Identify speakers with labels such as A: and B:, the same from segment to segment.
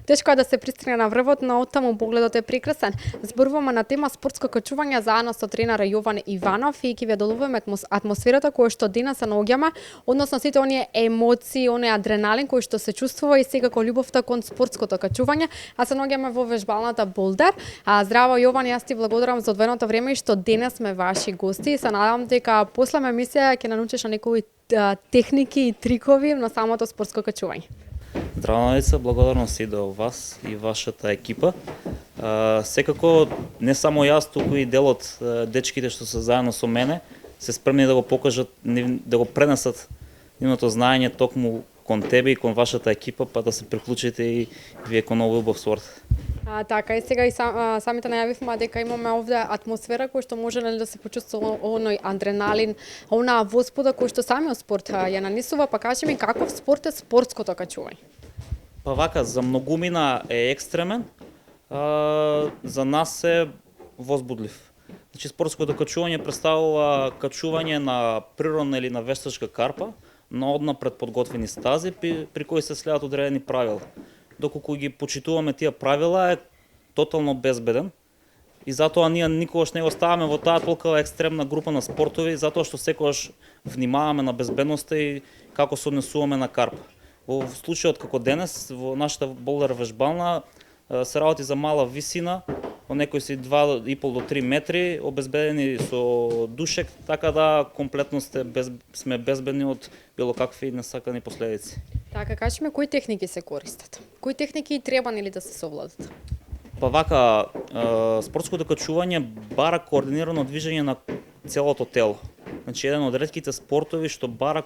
A: Тешко е да се пристигне на врвот, но оттаму погледот е прекрасен. Зборуваме на тема спортско качување заедно со тренера Јован Иванов и ќе ви ја доловиме атмосферата која што денес се наоѓаме, односно сите оние емоции, оние адреналин кој што се чувствува и секако љубовта кон спортското качување, а се наоѓаме во вежбалната Болдер. Здраво Јован, јас ти благодарам за одвоеното време и што денес сме ваши гости и се надевам дека после емисија ќе научиш на некои техники и трикови на самото спортско качување.
B: Здраво, Надица, благодарност и до вас и вашата екипа. Секако не само јас, туку и дел од дечките што се заедно со мене се спремни да го покажат, да го пренесат нивното знаење токму кон тебе и кон вашата екипа, па да се приклучите и вие кон овој убав спорт.
A: Така и сега и самите најавивме дека имаме овде атмосфера која што може да се почувствува оној адреналин, онаа воспода кој што самиот спорт ја нанесува, па кажи ми каков спорт е спортското качување?
B: Па вака, за многумина е екстремен, за нас е возбудлив. Значи спортското качување представува качување на природна или на вештачка карпа на однапред подготвени стази при кои се следат одредени правила. Доколку ги почитуваме тие правила е тотално безбеден и затоа ние никогаш не го ставаме во таа толкова екстремна група на спортови, затоа што секогаш внимаваме на безбедноста и како се однесуваме на карпа. Во случајот како денес, во нашата Болдер вежбална се работи за мала висина, во некои си 2,5 до 3 метри, обезбедени со душек, така да комплетно сме безбедни од било какви несакани последици.
A: Така, кажи ми кои техники се користат? Кои техники треба нели да се совладат?
B: Па вака, спортското качување бара координирано движење на целото тело. Значи еден од ретките спортови што бара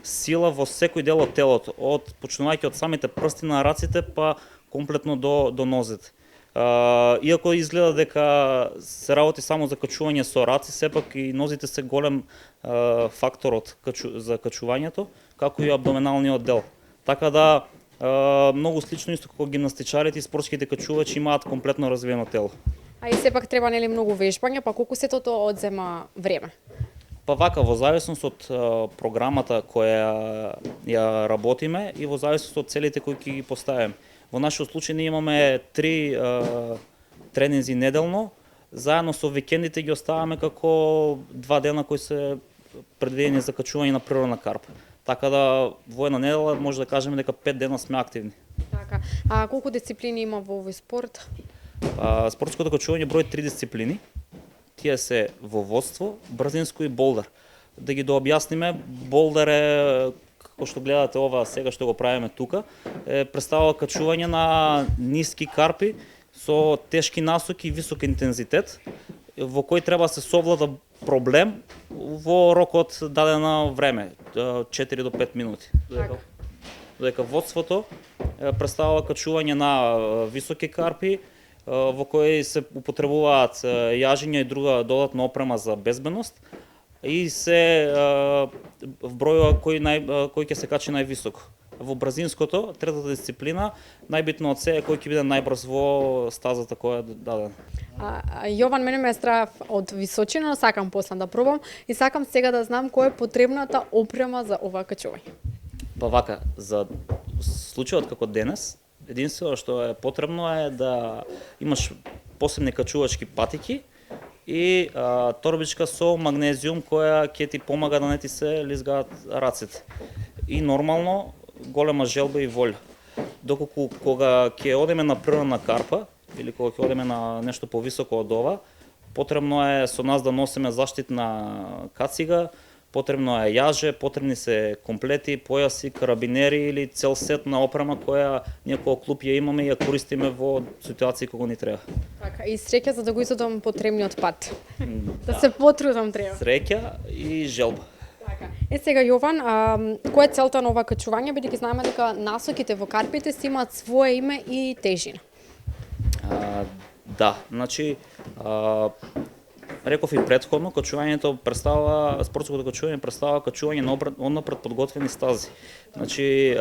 B: сила во секој дел од телото, почнувајќи од самите прсти на раците па комплетно до нозете. Иако изгледа дека се работи само за качување со раци, сепак и нозите се голем фактор за качувањето, како и абдоминалниот дел. Така да многу слично исто како гимнастичарите и спортските качувачи имаат комплетно развиено тело.
A: А и сепак треба нели многу вежбање, па колку сето тоа одзема време?
B: Па вака, во зависност од програмата која ја работиме и во зависност од целите кои ќе ги поставиме. Во нашиот случај ние имаме 3 тренинзи неделно, заедно со викендите ги оставаме како 2 дена кои се предвидени за качување на природна карпа. Така да во една недела може да кажеме дека 5 дена сме активни.
A: Така. А колку дисциплини има во овој спорт?
B: Спортското качување брои 3 дисциплини. Тие се воводство, брзинско и болдер. Да ги дообјасниме, болдер е, како што гледате ова сега што го правиме тука, представува качување на ниски карпи со тешки насоки и висок интензитет, во кој треба да се совлада проблем во рок од дадено време, 4 до 5 минути. Додека водството представува качување на високи карпи, во кои се употребуваат јажиња и друга додатна опрема за безбедност и се вбројува кој ќе се качи највисоко. Во брзинското, третата дисциплина, најбитно од се е кој ќе биде најбрз во стазата која е дадена.
A: Јован, мене ме страв од височина, но сакам после да пробам и сакам сега да знам која е потребната опрема за ова качување.
B: Па вака, за случајот како денес, единствено што е потребно е да имаш посебни качувачки патики и торбичка со магнезиум која ќе ти помага да не ти се лизгаат раците. И нормално голема желба и волја. Доколку кога ќе одиме на природна карпа или кога ќе одиме на нешто повисоко од ова, потребно е со нас да носиме заштитна кацига, потребно е јаже, потребни се комплети, појаси, карабинери или цел сет на опрема која ние како клуб ја имаме и ја користиме во ситуации кога ни треба.
A: Така, и среќа за да го изодам потребниот пат. Да се потрудам треба.
B: Среќа и желба.
A: Така. Сега Јован, која е целта на ова качување, бидејќи знаеме дека насоките во карпите си имаат свое име и тежина?
B: Да, значи реков и претходно, качувањето представува, спортското качување представува качување на однапред подготвени стази. Значи,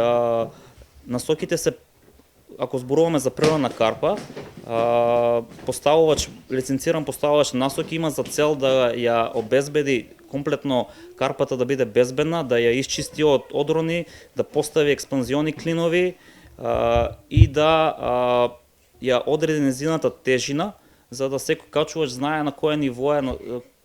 B: насоките се, ако зборуваме за природна карпа, лиценциран поставувач насоки има за цел да ја обезбеди комплетно карпата да биде безбедна, да ја исчисти од одрони, да постави експанзиони клинови, и да ја одреди незината тежина, за да секој качувач знае на кое ниво е,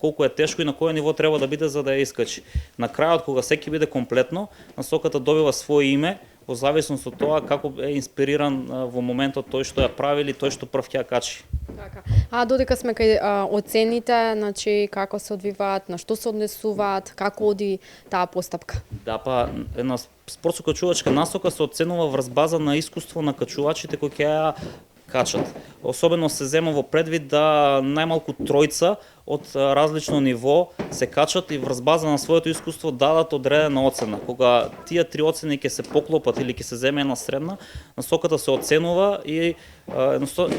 B: колку е тешко и на кое ниво треба да биде за да ја искачи. На крајот, кога секи биде комплетно, насоката добива свое име, во зависност од тоа како е инспириран во моментот тој што ја прави или тој што прв ќе ја качи.
A: Така. Додека сме кај оцените, значи како се одвиваат, на што се однесуваат, како оди таа постапка?
B: Да, па една спортско-качувачка насока се оценува врз база на искуство на качувачите кои ќе ја качат. Особено се зема во предвид да најмалку тројца од различно ниво се качат и врз база на своето искуство дадат одредена оцена. Кога тие три оцени ќе се поклопат или ќе се земе една средна, насоката се оценува и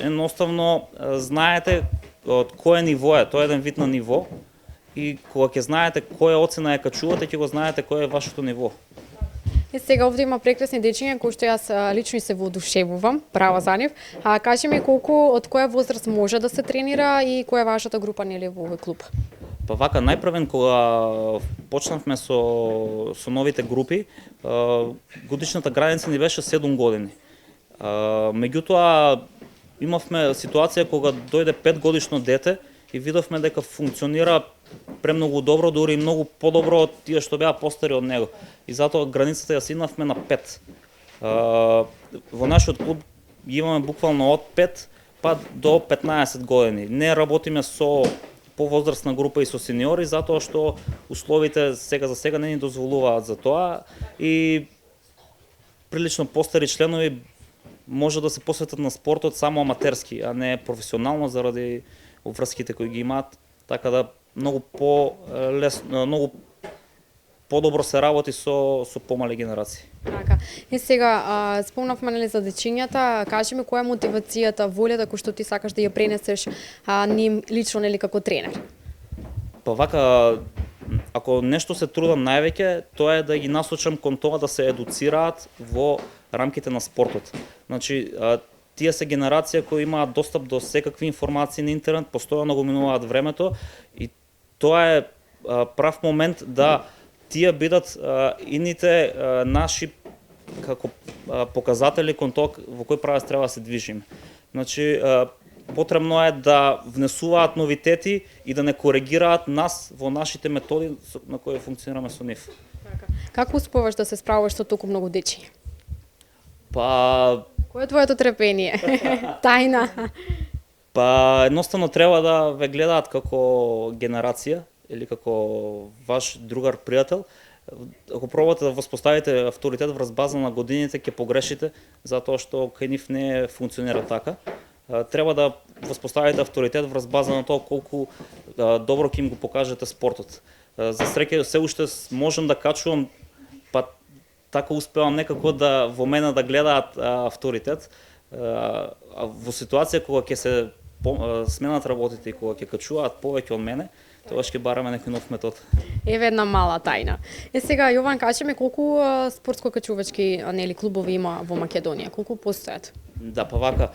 B: едноставно знаете од кое ниво е, тоа е еден вид на ниво и кога ќе знаете која оцена ја качувате, ќе го знаете кој е вашето ниво.
A: И сега овде има прекрасни дечиња кои што јас лично се воодушевувам, браво за нив. Кажи ми колку од која возраст може да се тренира и која е вашата група нели во овој клуб?
B: Па вака најпрвен кога почнавме со новите групи, годишната граница ни беше 7 години. Меѓутоа имавме ситуација кога дојде 5 годишно дете и видовме дека функционира премногу добро, дури многу подобро од тие што беа постари од него. И затоа границата ја синавме на 5. Во нашиот клуб ги имаме буквално од 5 па до 15 години. Не работиме со повозрастна група и со сениори, затоа што условите сега за сега не ни дозволуваат за тоа и прилично постари членови може да се посветат на спортот само аматерски, а не професионално заради врските кои ги имаат, така да многу подобро се работи со помали генерации.
A: Така. И сега спомнавме нели за дечињата, кажи ми која е мотивацијата, волјата кој што ти сакаш да ја пренесеш ним лично нели како тренер?
B: Па вака, ако нешто се трудам највеќе, тоа е да ги насочам кон тоа да се едуцираат во рамките на спортот. Значи, тие се генерација кои имаат достап до секакви информации на интернет, постојано го минуваат времето и тоа е прав момент да тие бидат ините наши како показатели кон тоа во кој правец треба да се движиме. Значи, потребно е да внесуваат новитети и да не коригираат нас во нашите методи на кои функционираме со нив.
A: Како успеваш да се справуваш со толку многу дечиња?
B: Па
A: Кој е твоето трпение? Тајна.
B: Па едноставно треба да ве гледаат како генерација или како ваш другар пријател. Ако пробате да воспоставите авторитет врз база на годините, ќе погрешите, затоа што кај нив не функционира така. Треба да воспоставите авторитет врз база на тоа колку добро ќе им го покажете спортот. За среќа се уште можам да качувам, па така успевам некако да во мене да гледаат авторитет. Во ситуација кога ќе се сменат работите и кога ќе качуваат повеќе од мене, тогаш ќе бараме некој нов метод.
A: Еве една мала тајна. Сега Јован, кажи ми колку спортско-качувачки нели клубови има во Македонија? Колку постојат?
B: Да, па вака,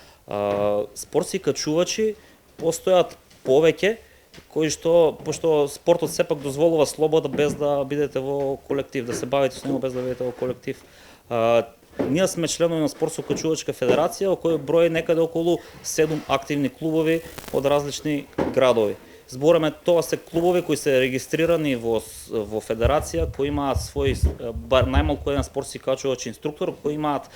B: спортски качувачи постојат повеќе, кои што, пошто спортот сепак дозволува слобода без да бидете во колектив, да се бавите со него без да бидете во колектив. Ние сме членови на Спортско-качувачка федерација, кој брои некаде околу 7 активни клубови од различни градови. Збореме, тоа се клубови кои се регистрирани во федерација, кои имаат свој бар најмалку еден спортски качувач инструктор, кои имаат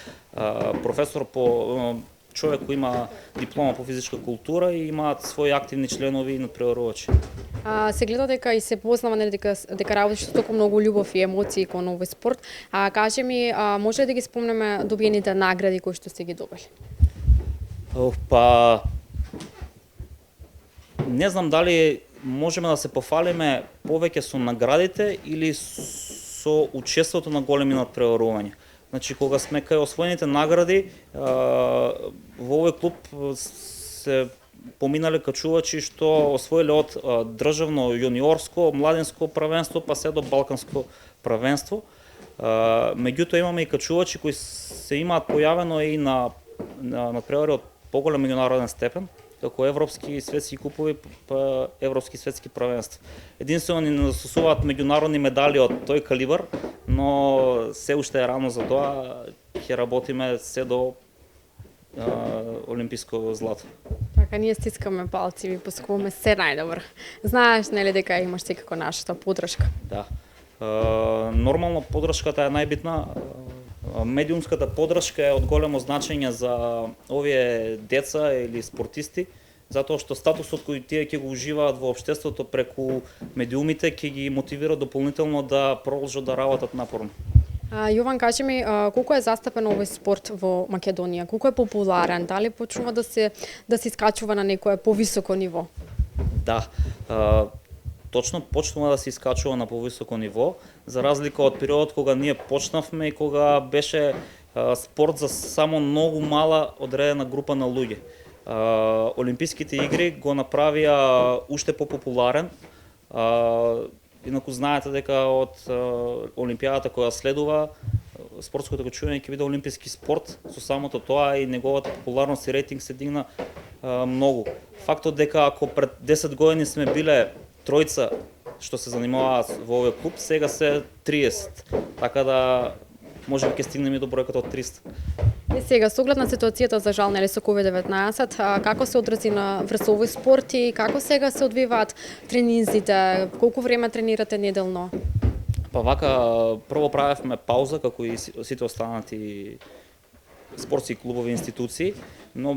B: професор по човек кој има диплома по физичка култура и имаат своји активни членови и надпреварувачи.
A: Се гледа дека и се познава нели дека работиш со толку многу љубов и емоции кон овој спорт. Кажи ми, може да ги спомнеме добиените награди кои што сте ги добили?
B: Па не знам дали можеме да се пофалиме повеќе со наградите или со учеството на големи надпреварувања. Значи, кога сме кај освоените награди, во овој клуб се поминале качувачи што освоиле од државно јуниорско, младинско првенство, па се до балканско првенство. Меѓутоа имаме и качувачи кои се имаат појавено и на надпревари од поголем меѓународен степен, како европски и светски купови, па европски и светски првенства. Единствено ни недостасуваат меѓународни медали од тој калибар, но се уште е рано за тоа. ќе работиме се до олимписко злато.
A: Така, ние стискаме палци и ви посакуваме се најдобро. Знаеш, нели, дека имаш секако нашата поддршка?
B: Да. Нормално поддршката е најбитна. Медиумската поддршка е од големо значење за овие деца или спортисти, затоа што статусот кој тие ќе го уживаат во општеството преку медиумите ќе ги мотивира дополнително да продолжат да работат напорно.
A: Јован, кажи ми, колку е застапен овој спорт во Македонија? Колку е популарен? Дали почнува да се искачува на некое повисоко ниво?
B: Да, точно почнува да се искачува на повисоко ниво, за разлика од периодот кога ние почнавме и кога беше спорт за само многу мала одредена група на луѓе. Олимписките игри го направија уште попопуларен. Инаку знаете дека од Олимпијадата која следува, спортското кочување ќе биде олимписки спорт, со самото тоа и неговата популарност и рейтинг се дигна многу. Фактот дека ако пред 10 години сме биле тројца што се занимаваат во овој клуб, сега се 30. Така да можеби ќе стигнеме до бројката од 300.
A: И сега, со оглед на ситуацијата за жал нели со COVID-19, како се одрази врз овој спорт и како сега се одвиваат тренинзите? Колку време тренирате неделно?
B: Па вака, прво правевме пауза, како и сите останати спортски клубови и институции, но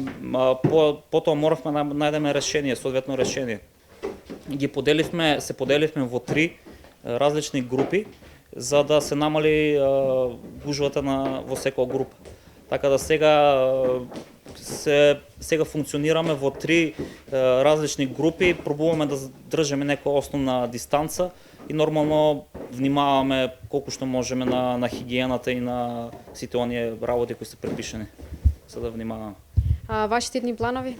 B: потоа моравме да најдеме решение, соодветно решение. Се поделивме во 3 различни групи, за да се намали гужвата во секоја група. Така да сега функционираме во 3 различни групи, пробуваме да држиме некоја основна дистанца и нормално внимаваме колку што можеме на хигиената и на сите оние работи кои се препишани, за да внимаваме.
A: Вашите дни планови?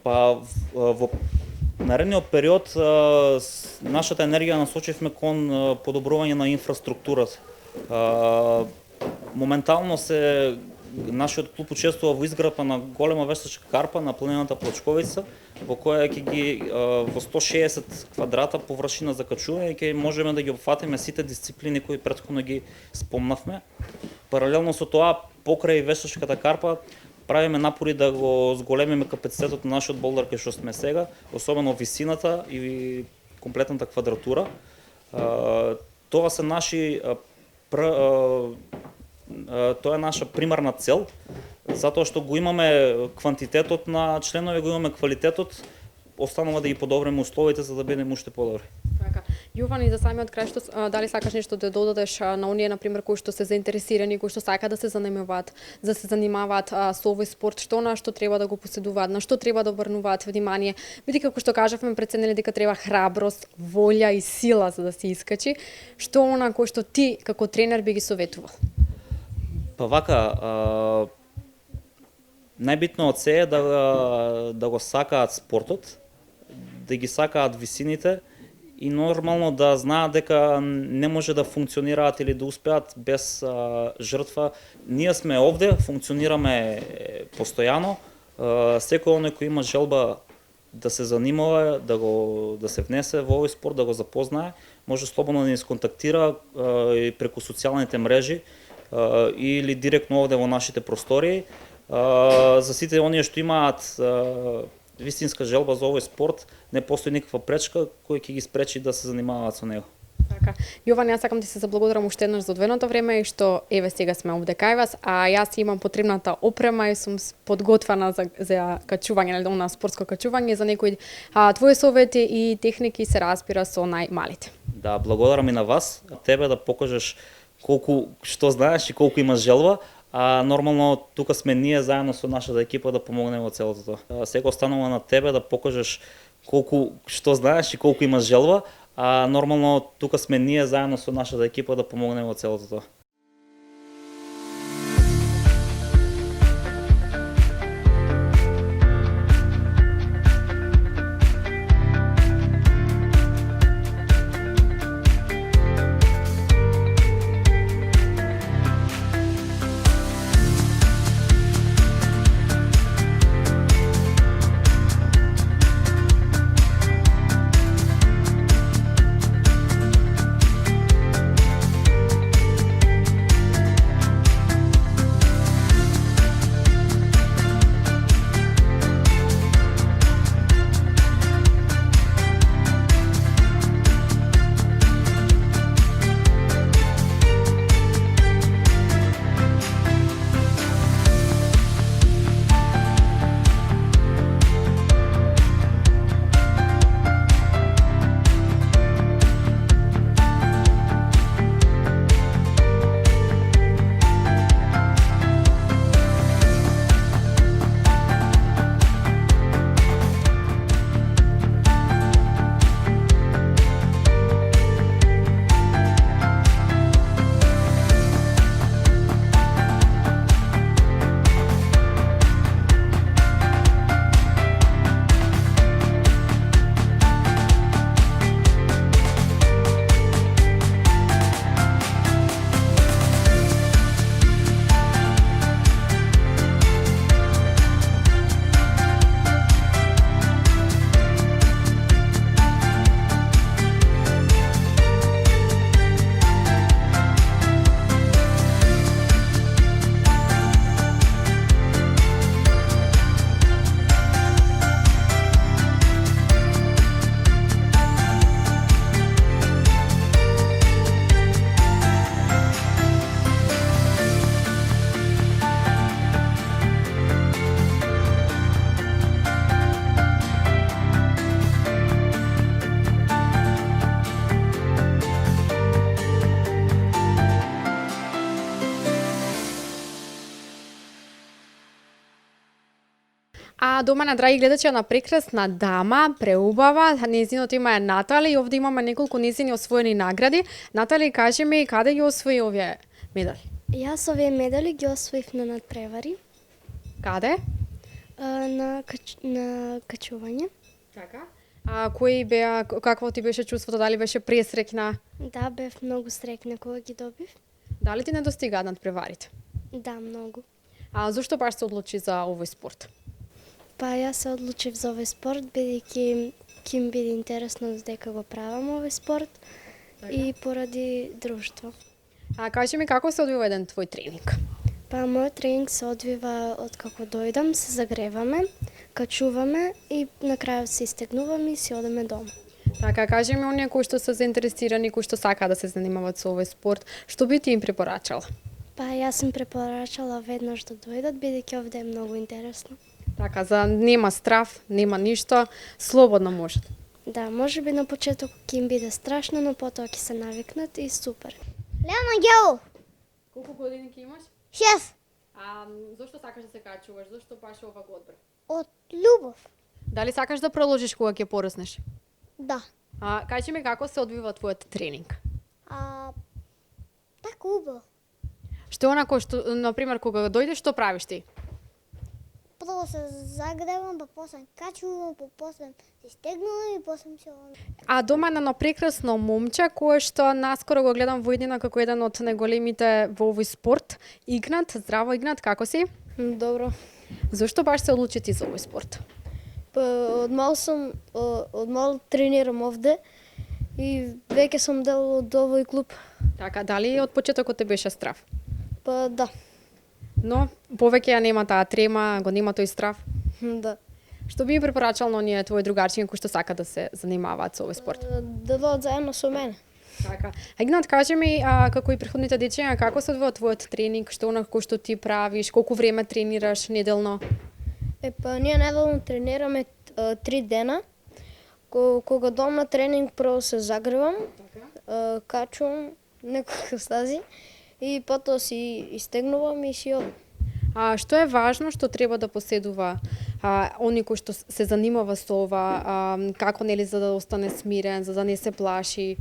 B: Па во наредниот период нашата енергија насочивме кон подобрување на инфраструктурата. Моментално нашиот клуб учествува во изградба на голема вештачка карпа на планината Плачковица, во која ќе ги во 160 квадрата површина за качување ќе можеме да ги опфатиме сите дисциплини кои претходно ги спомнавме. Паралелно со тоа, покрај вештачката карпа правиме напори да го зголемиме капацитетот на нашиот болдар кај што сме сега, особено висината и комплетната квадратура. Тоа се тоа е наша примарна цел, затоа што го имаме квантитетот на членови, го имаме квалитетот, останува да ги подобриме условите за да бидеме уште подобри.
A: Така. Јован, и за самиот крај, дали сакаш нешто да додадеш на оние, например, кои што се заинтересирани, кои што сакаат да се занимаваат со овој спорт, на што треба да го поседуваат, на што треба да обрнуваат внимание, бидејќи како што кажавме, преценили дека треба храброст, волја и сила за да се искачи, што она кој што ти како тренер би ги советувал?
B: Па вака, најбитно од се е да го сакаат спортот, да ги сакаат висините и нормално да знаат дека не може да функционираат или да успеат без жртва. Ние сме овде, функционираме постојано, секој оној кој има желба да се занимава, да се внесе во овој спорт, да го запознае, може слободно да ни сконтактира и преку социјалните мрежи или директно овде во нашите простории. За сите оние што имаат вистинска желба за овој спорт, не постои никаква пречка која ќе ги спречи да се занимаваат со него.
A: Така. Јован, јас сакам да се заблагодарам уште еднаш за одвоеното време и што еве сега сме овде кај вас, а јас имам потребната опрема и сум подготвена за качување, на спортско качување, за некои твои совети и техники се разбира со најмалите.
B: Да, благодарам и на вас, тебе да покажеш што знаеш и колку имаш желба. Нормално тука сме ние заедно со нашата екипа да помогнеме во целото тоа. Сега останува на тебе да покажеш што знаеш и колку имаш желба, нормално тука сме ние заедно со нашата екипа да помогнеме во целото тоа.
A: Дома на драги гледачи една прекрасна дама, преубава, нејзиното име е Натали и овде имаме неколку нејзини освоени награди. Натали, кажи ми каде ги освои овие медали?
C: Јас овие медали ги освоив на надпревари,
A: Каде?
C: на качување.
A: Така. А кои беа, какво ти беше чувството, дали беше пресрекна?
C: Да, бев многу среќна кога ги добив.
A: Дали ти не достигаат надпреварите?
C: Да, многу.
A: А зошто баш се одлучи за овој спорт?
C: Па јас се одлучив за овој спорт, бидејќи ќе ми биде интересно дека го правам овој спорт и поради друштво.
A: А кажи ми како се одвива еден твој тренинг?
C: Па мојот тренинг се одвива од како дојдам, се загреваме, качуваме и на крајот се истегнуваме и си одеме дома.
A: Така, кажи ми оние кои што се заинтересирани, кои што сакаат да се занимаваат со овој спорт, што би ти им препорачала?
C: Па јас сум препорачала веднаш да дојдат, бидејќи овде е многу интересно.
A: Така, за нема страф, нема ништо, слободно можат.
C: Да, може би на почеток ќе им биде страшно, но потоа ќе се навикнат и супер.
D: Леон Ангелов,
A: Колку години ќе имаш?
D: 6.
A: А зошто сакаш да се качуваш? Зошто баш ова го одбрав?
D: От Любов.
A: Дали сакаш да продолжиш кога ќе пораснеш?
D: Да.
A: А кажи ми како се одвива твојот тренинг?
D: Така убаво.
A: Што е онако што, например, кога дојдеш, што правиш ти?
D: Прво се загревам, па после качувам, па после се стегнувам и после се одам.
A: А дома на едно прекрасно момче кое што наскоро го гледам во иднина како еден од најголемите во овој спорт. Игнат, здраво Игнат, како си?
E: Добро.
A: Зошто баш се одлучи ти за овој спорт?
E: Па од мал тренирам овде и веќе сум дел од овој клуб.
A: Така, дали од почетокот те беше страв?
E: Па да.
A: Но повеќе ја нема таа трема, го нема тој страв.
E: Да.
A: Што би ми препорачал на оние твои другарчиња кои што сакаат да се занимаваат со овој спорт?
E: Да дојдат заедно со мене.
A: Така. А Игнат, кажи ми, како и претходните дечиња, како се одвива твојот тренинг, што онако што ти правиш, колку време тренираш неделно?
E: Па ние неделно тренираме 3 дена. Кога дом на тренинг прво се загревам, качувам неколку стази и потоа си истегнувам и си одам.
A: А што е важно што треба да поседува оној кој што се занимава со ова, како нели за да остане смирен, за да не се плаши?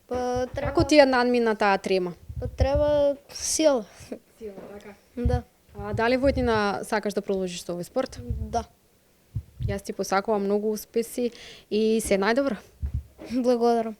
E: Па
A: Како ти ја надмина таа трема?
E: треба сила.
A: Сила, така.
E: Да.
A: Дали во иднина сакаш да продолжиш со овој спорт?
E: Да.
A: Јас ти посакувам многу успеси и се најдобро.
E: Благодарам.